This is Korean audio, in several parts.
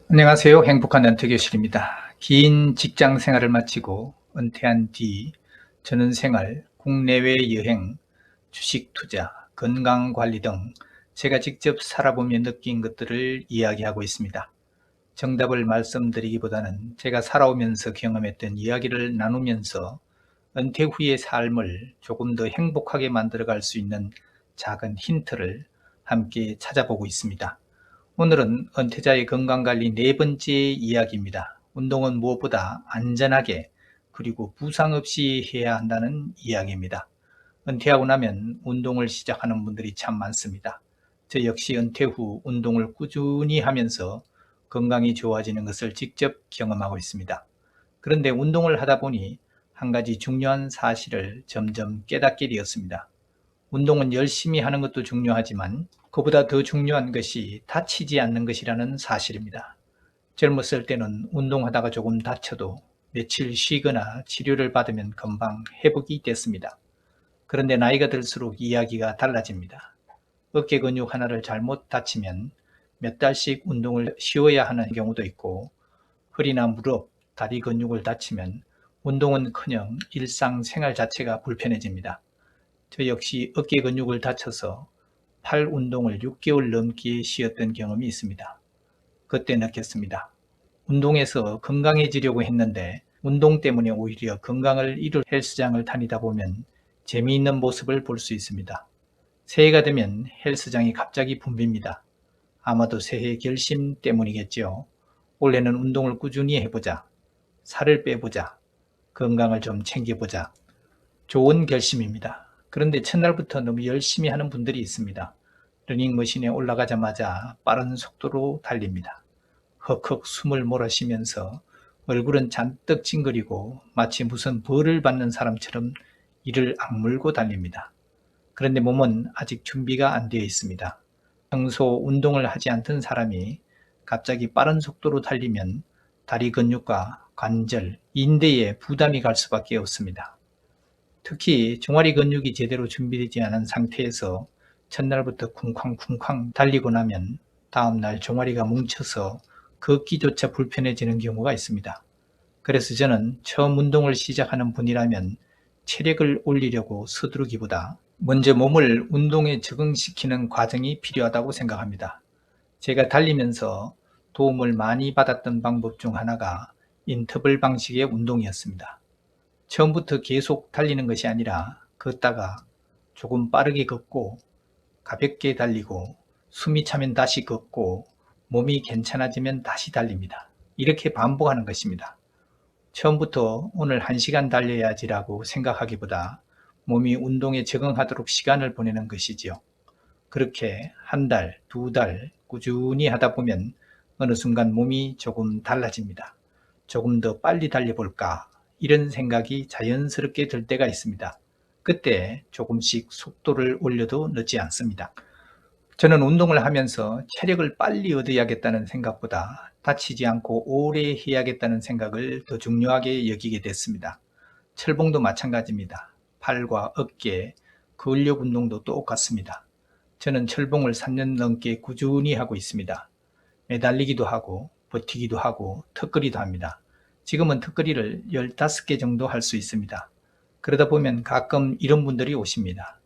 안녕하세요. 행복한 은퇴교실입니다. 긴 직장 생활을 마치고 은퇴한 뒤 저는 생활, 국내외 여행, 주식 투자, 건강 관리 등 제가 직접 살아보며 느낀 것들을 이야기하고 있습니다. 정답을 말씀드리기보다는 제가 살아오면서 경험했던 이야기를 나누면서 은퇴 후의 삶을 조금 더 행복하게 만들어갈 수 있는 작은 힌트를 함께 찾아보고 있습니다. 오늘은 은퇴자의 건강관리 네 번째 이야기입니다. 운동은 무엇보다 안전하게 그리고 부상 없이 해야 한다는 이야기입니다. 은퇴하고 나면 운동을 시작하는 분들이 참 많습니다. 저 역시 은퇴 후 운동을 꾸준히 하면서 건강이 좋아지는 것을 직접 경험하고 있습니다. 그런데 운동을 하다 보니 한 가지 중요한 사실을 점점 깨닫게 되었습니다. 운동은 열심히 하는 것도 중요하지만 그보다 더 중요한 것이 다치지 않는 것이라는 사실입니다. 젊었을 때는 운동하다가 조금 다쳐도 며칠 쉬거나 치료를 받으면 금방 회복이 됐습니다. 그런데 나이가 들수록 이야기가 달라집니다. 어깨 근육 하나를 잘못 다치면 몇 달씩 운동을 쉬어야 하는 경우도 있고, 허리나 무릎, 다리 근육을 다치면 운동은커녕 일상생활 자체가 불편해집니다. 저 역시 어깨 근육을 다쳐서 팔 운동을 6개월 넘게 쉬었던 경험이 있습니다. 그때 느꼈습니다. 운동에서 건강해지려고 했는데 운동 때문에 오히려 건강을 잃을 헬스장을 다니다 보면 재미있는 모습을 볼 수 있습니다. 새해가 되면 헬스장이 갑자기 붐빕니다. 아마도 새해 결심 때문이겠지요. 올해는 운동을 꾸준히 해보자. 살을 빼보자. 건강을 좀 챙겨보자. 좋은 결심입니다. 그런데 첫날부터 너무 열심히 하는 분들이 있습니다. 러닝머신에 올라가자마자 빠른 속도로 달립니다. 헉헉 숨을 몰아쉬면서 얼굴은 잔뜩 찡그리고 마치 무슨 벌을 받는 사람처럼 이를 악물고 달립니다. 그런데 몸은 아직 준비가 안 되어 있습니다. 평소 운동을 하지 않던 사람이 갑자기 빠른 속도로 달리면 다리 근육과 관절, 인대에 부담이 갈 수밖에 없습니다. 특히 종아리 근육이 제대로 준비되지 않은 상태에서 첫날부터 쿵쾅쿵쾅 달리고 나면 다음날 종아리가 뭉쳐서 걷기조차 불편해지는 경우가 있습니다. 그래서 저는 처음 운동을 시작하는 분이라면 체력을 올리려고 서두르기보다 먼저 몸을 운동에 적응시키는 과정이 필요하다고 생각합니다. 제가 달리면서 도움을 많이 받았던 방법 중 하나가 인터벌 방식의 운동이었습니다. 처음부터 계속 달리는 것이 아니라 걷다가 조금 빠르게 걷고 가볍게 달리고 숨이 차면 다시 걷고 몸이 괜찮아지면 다시 달립니다. 이렇게 반복하는 것입니다. 처음부터 오늘 1시간 달려야지라고 생각하기보다 몸이 운동에 적응하도록 시간을 보내는 것이지요. 그렇게 한 달, 2달 꾸준히 하다 보면 어느 순간 몸이 조금 달라집니다. 조금 더 빨리 달려볼까? 이런 생각이 자연스럽게 들 때가 있습니다. 그때 조금씩 속도를 올려도 늦지 않습니다. 저는 운동을 하면서 체력을 빨리 얻어야겠다는 생각보다 다치지 않고 오래 해야겠다는 생각을 더 중요하게 여기게 됐습니다. 철봉도 마찬가지입니다. 팔과 어깨, 근력 운동도 똑같습니다. 저는 철봉을 3년 넘게 꾸준히 하고 있습니다. 매달리기도 하고 버티기도 하고 턱걸이도 합니다. 지금은 턱걸이를 15개 정도 할 수 있습니다. 그러다 보면 가끔 이런 분들이 오십니다.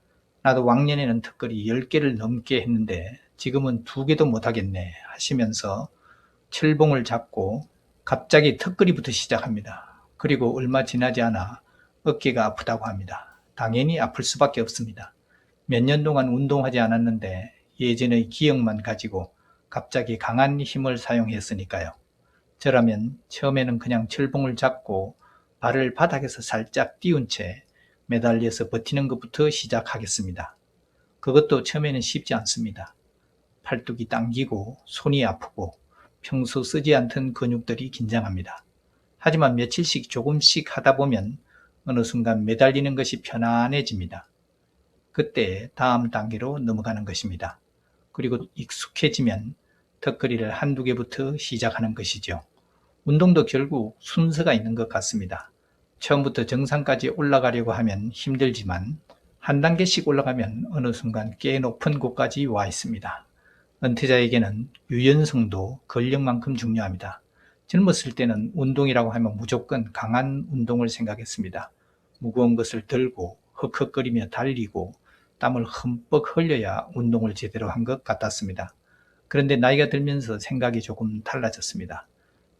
나도 왕년에는 턱걸이 10개를 넘게 했는데 지금은 2개도 못하겠네 하시면서 철봉을 잡고 갑자기 턱걸이부터 시작합니다. 그리고 얼마 지나지 않아 어깨가 아프다고 합니다. 당연히 아플 수밖에 없습니다. 몇 년 동안 운동하지 않았는데 예전의 기억만 가지고 갑자기 강한 힘을 사용했으니까요. 저라면 처음에는 그냥 철봉을 잡고 발을 바닥에서 살짝 띄운 채 매달려서 버티는 것부터 시작하겠습니다. 그것도 처음에는 쉽지 않습니다. 팔뚝이 당기고 손이 아프고 평소 쓰지 않던 근육들이 긴장합니다. 하지만 며칠씩 조금씩 하다 보면 어느 순간 매달리는 것이 편안해집니다. 그때 다음 단계로 넘어가는 것입니다. 그리고 익숙해지면 턱걸이를 한두 개부터 시작하는 것이죠. 운동도 결국 순서가 있는 것 같습니다. 처음부터 정상까지 올라가려고 하면 힘들지만 한 단계씩 올라가면 어느 순간 꽤 높은 곳까지 와 있습니다. 은퇴자에게는 유연성도 근력만큼 중요합니다. 젊었을 때는 운동이라고 하면 무조건 강한 운동을 생각했습니다. 무거운 것을 들고 헉헉거리며 달리고 땀을 흠뻑 흘려야 운동을 제대로 한 것 같았습니다. 그런데 나이가 들면서 생각이 조금 달라졌습니다.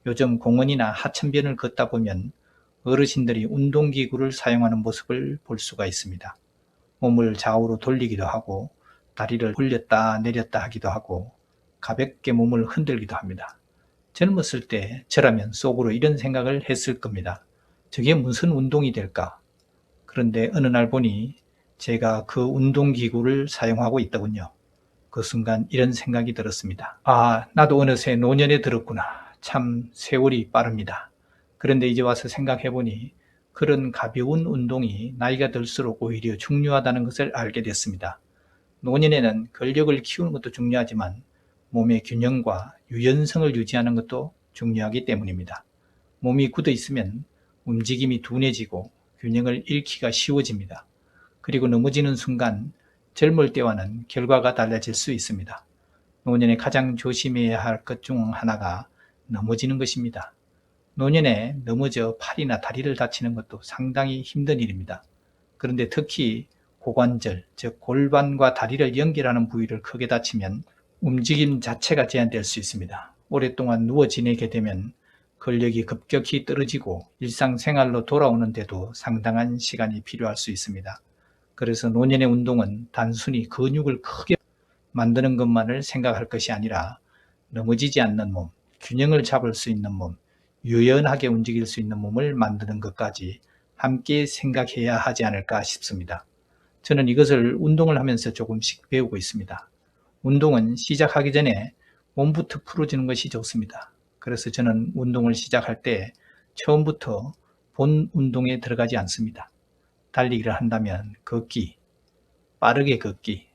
요즘 공원이나 하천변을 걷다 보면 어르신들이 운동기구를 사용하는 모습을 볼 수가 있습니다. 몸을 좌우로 돌리기도 하고 다리를 올렸다 내렸다 하기도 하고 가볍게 몸을 흔들기도 합니다. 젊었을 때 저라면 속으로 이런 생각을 했을 겁니다. 저게 무슨 운동이 될까? 그런데 어느 날 보니 제가 그 운동기구를 사용하고 있더군요. 그 순간 이런 생각이 들었습니다. 아, 나도 어느새 노년에 들었구나. 참 세월이 빠릅니다. 그런데 이제 와서 생각해보니 그런 가벼운 운동이 나이가 들수록 오히려 중요하다는 것을 알게 됐습니다. 노년에는 근력을 키우는 것도 중요하지만 몸의 균형과 유연성을 유지하는 것도 중요하기 때문입니다. 몸이 굳어 있으면 움직임이 둔해지고 균형을 잃기가 쉬워집니다. 그리고 넘어지는 순간 젊을 때와는 결과가 달라질 수 있습니다. 노년에 가장 조심해야 할 것 중 하나가 넘어지는 것입니다. 노년에 넘어져 팔이나 다리를 다치는 것도 상당히 힘든 일입니다. 그런데 특히 고관절, 즉 골반과 다리를 연결하는 부위를 크게 다치면 움직임 자체가 제한될 수 있습니다. 오랫동안 누워 지내게 되면 근력이 급격히 떨어지고 일상생활로 돌아오는데도 상당한 시간이 필요할 수 있습니다. 그래서 노년의 운동은 단순히 근육을 크게 만드는 것만을 생각할 것이 아니라 넘어지지 않는 몸, 균형을 잡을 수 있는 몸, 유연하게 움직일 수 있는 몸을 만드는 것까지 함께 생각해야 하지 않을까 싶습니다. 저는 이것을 운동을 하면서 조금씩 배우고 있습니다. 운동은 시작하기 전에 몸부터 풀어주는 것이 좋습니다. 그래서 저는 운동을 시작할 때 처음부터 본 운동에 들어가지 않습니다. 달리기를 한다면 걷기, 빠르게 걷기,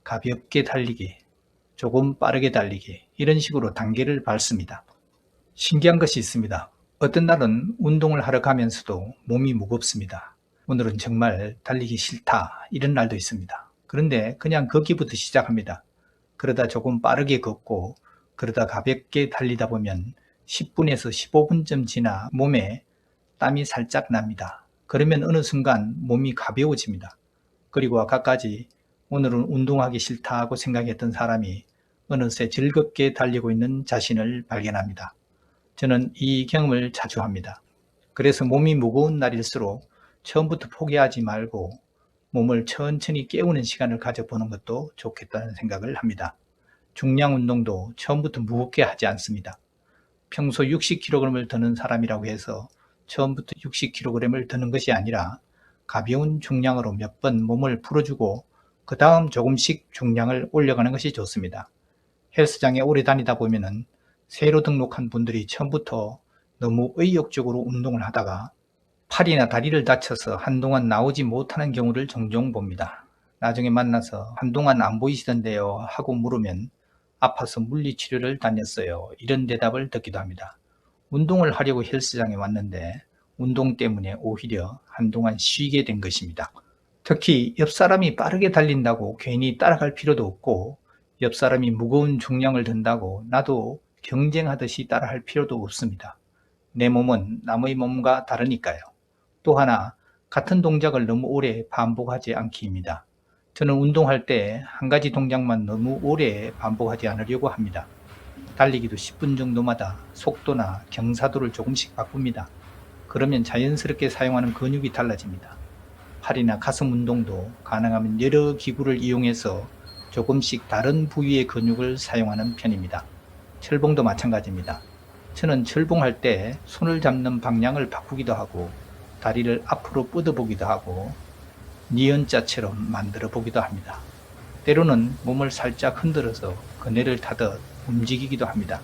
가볍게 달리기, 조금 빠르게 달리기 이런 식으로 단계를 밟습니다. 신기한 것이 있습니다. 어떤 날은 운동을 하러 가면서도 몸이 무겁습니다. 오늘은 정말 달리기 싫다 이런 날도 있습니다. 그런데 그냥 걷기부터 시작합니다. 그러다 조금 빠르게 걷고 그러다 가볍게 달리다 보면 10분에서 15분쯤 지나 몸에 땀이 살짝 납니다. 그러면 어느 순간 몸이 가벼워집니다. 그리고 아까까지 오늘은 운동하기 싫다 하고 생각했던 사람이 어느새 즐겁게 달리고 있는 자신을 발견합니다. 저는 이 경험을 자주 합니다. 그래서 몸이 무거운 날일수록 처음부터 포기하지 말고 몸을 천천히 깨우는 시간을 가져보는 것도 좋겠다는 생각을 합니다. 중량 운동도 처음부터 무겁게 하지 않습니다. 평소 60kg을 드는 사람이라고 해서 처음부터 60kg을 드는 것이 아니라 가벼운 중량으로 몇 번 몸을 풀어주고 그 다음 조금씩 중량을 올려가는 것이 좋습니다. 헬스장에 오래 다니다 보면은 새로 등록한 분들이 처음부터 너무 의욕적으로 운동을 하다가 팔이나 다리를 다쳐서 한동안 나오지 못하는 경우를 종종 봅니다. 나중에 만나서 한동안 안 보이시던데요 하고 물으면 아파서 물리치료를 다녔어요. 이런 대답을 듣기도 합니다. 운동을 하려고 헬스장에 왔는데 운동 때문에 오히려 한동안 쉬게 된 것입니다. 특히 옆 사람이 빠르게 달린다고 괜히 따라갈 필요도 없고 옆 사람이 무거운 중량을 든다고 나도 경쟁하듯이 따라할 필요도 없습니다. 내 몸은 남의 몸과 다르니까요. 또 하나, 같은 동작을 너무 오래 반복하지 않기입니다. 저는 운동할 때 한 가지 동작만 너무 오래 반복하지 않으려고 합니다. 달리기도 10분 정도마다 속도나 경사도를 조금씩 바꿉니다. 그러면 자연스럽게 사용하는 근육이 달라집니다. 팔이나 가슴 운동도 가능하면 여러 기구를 이용해서 조금씩 다른 부위의 근육을 사용하는 편입니다. 철봉도 마찬가지입니다. 저는 철봉할 때 손을 잡는 방향을 바꾸기도 하고 다리를 앞으로 뻗어보기도 하고 니은자처럼 만들어 보기도 합니다. 때로는 몸을 살짝 흔들어서 그네를 타듯 움직이기도 합니다.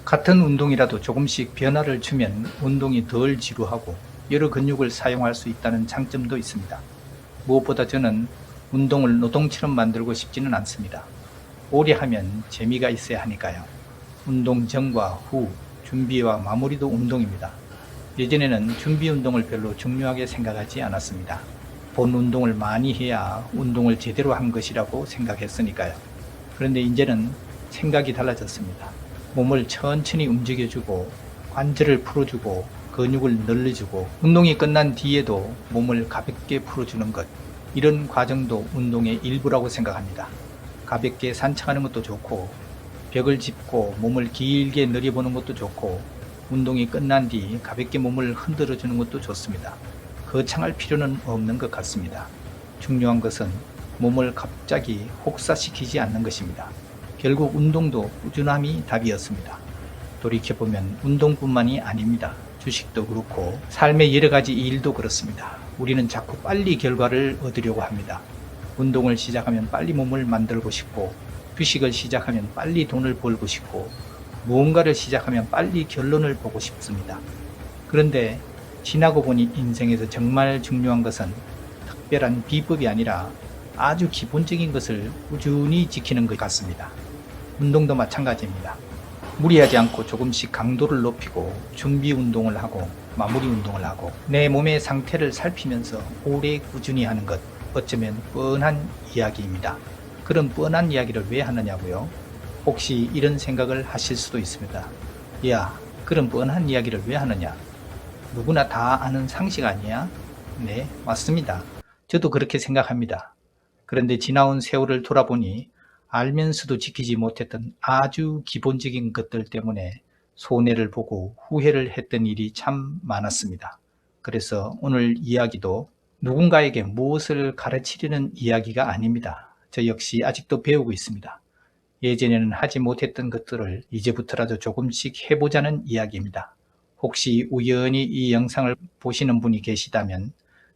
같은 운동이라도 조금씩 변화를 주면 운동이 덜 지루하고 여러 근육을 사용할 수 있다는 장점도 있습니다. 무엇보다 저는 운동을 노동처럼 만들고 싶지는 않습니다. 오래 하면 재미가 있어야 하니까요. 운동 전과 후, 준비와 마무리도 운동입니다. 예전에는 준비 운동을 별로 중요하게 생각하지 않았습니다. 본 운동을 많이 해야 운동을 제대로 한 것이라고 생각했으니까요. 그런데 이제는 생각이 달라졌습니다. 몸을 천천히 움직여주고 관절을 풀어주고 근육을 늘려주고 운동이 끝난 뒤에도 몸을 가볍게 풀어주는 것, 이런 과정도 운동의 일부라고 생각합니다. 가볍게 산책하는 것도 좋고 벽을 짚고 몸을 길게 늘려보는 것도 좋고 운동이 끝난 뒤 가볍게 몸을 흔들어 주는 것도 좋습니다. 거창할 필요는 없는 것 같습니다. 중요한 것은 몸을 갑자기 혹사시키지 않는 것입니다. 결국 운동도 꾸준함이 답이었습니다. 돌이켜보면 운동뿐만이 아닙니다. 주식도 그렇고 삶의 여러 가지 일도 그렇습니다. 우리는 자꾸 빨리 결과를 얻으려고 합니다. 운동을 시작하면 빨리 몸을 만들고 싶고, 주식을 시작하면 빨리 돈을 벌고 싶고, 무언가를 시작하면 빨리 결론을 보고 싶습니다. 그런데 지나고 보니 인생에서 정말 중요한 것은 특별한 비법이 아니라 아주 기본적인 것을 꾸준히 지키는 것 같습니다. 운동도 마찬가지입니다. 무리하지 않고 조금씩 강도를 높이고 준비 운동을 하고 마무리 운동을 하고 내 몸의 상태를 살피면서 오래 꾸준히 하는 것, 어쩌면 뻔한 이야기입니다. 그런 뻔한 이야기를 왜 하느냐고요? 혹시 이런 생각을 하실 수도 있습니다. 야, 그런 뻔한 이야기를 왜 하느냐? 누구나 다 아는 상식 아니야? 네, 맞습니다. 저도 그렇게 생각합니다. 그런데 지나온 세월을 돌아보니 알면서도 지키지 못했던 아주 기본적인 것들 때문에 손해를 보고 후회를 했던 일이 참 많았습니다. 그래서 오늘 이야기도 누군가에게 무엇을 가르치려는 이야기가 아닙니다. 저 역시 아직도 배우고 있습니다. 예전에는 하지 못했던 것들을 이제부터라도 조금씩 해보자는 이야기입니다. 혹시 우연히 이 영상을 보시는 분이 계시다면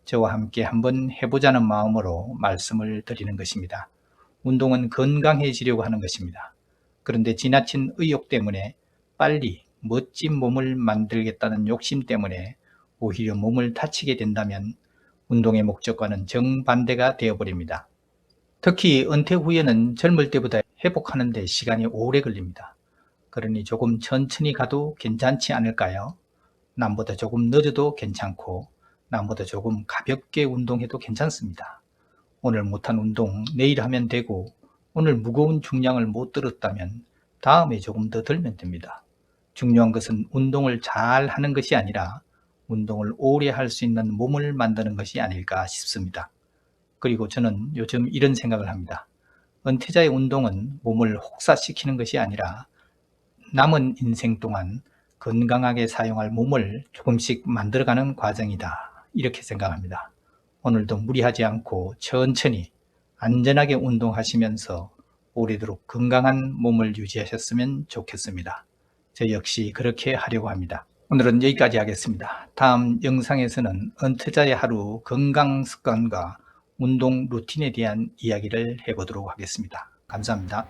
저와 함께 한번 해보자는 마음으로 말씀을 드리는 것입니다. 운동은 건강해지려고 하는 것입니다. 그런데 지나친 의욕 때문에 빨리 멋진 몸을 만들겠다는 욕심 때문에 오히려 몸을 다치게 된다면 운동의 목적과는 정반대가 되어버립니다. 특히 은퇴 후에는 젊을 때보다 회복하는 데 시간이 오래 걸립니다. 그러니 조금 천천히 가도 괜찮지 않을까요? 남보다 조금 늦어도 괜찮고 남보다 조금 가볍게 운동해도 괜찮습니다. 오늘 못한 운동 내일 하면 되고 오늘 무거운 중량을 못 들었다면 다음에 조금 더 들면 됩니다. 중요한 것은 운동을 잘 하는 것이 아니라 운동을 오래 할 수 있는 몸을 만드는 것이 아닐까 싶습니다. 그리고 저는 요즘 이런 생각을 합니다. 은퇴자의 운동은 몸을 혹사시키는 것이 아니라 남은 인생 동안 건강하게 사용할 몸을 조금씩 만들어가는 과정이다. 이렇게 생각합니다. 오늘도 무리하지 않고 천천히 안전하게 운동하시면서 오래도록 건강한 몸을 유지하셨으면 좋겠습니다. 저 역시 그렇게 하려고 합니다. 오늘은 여기까지 하겠습니다. 다음 영상에서는 은퇴자의 하루 건강 습관과 운동 루틴에 대한 이야기를 해보도록 하겠습니다. 감사합니다.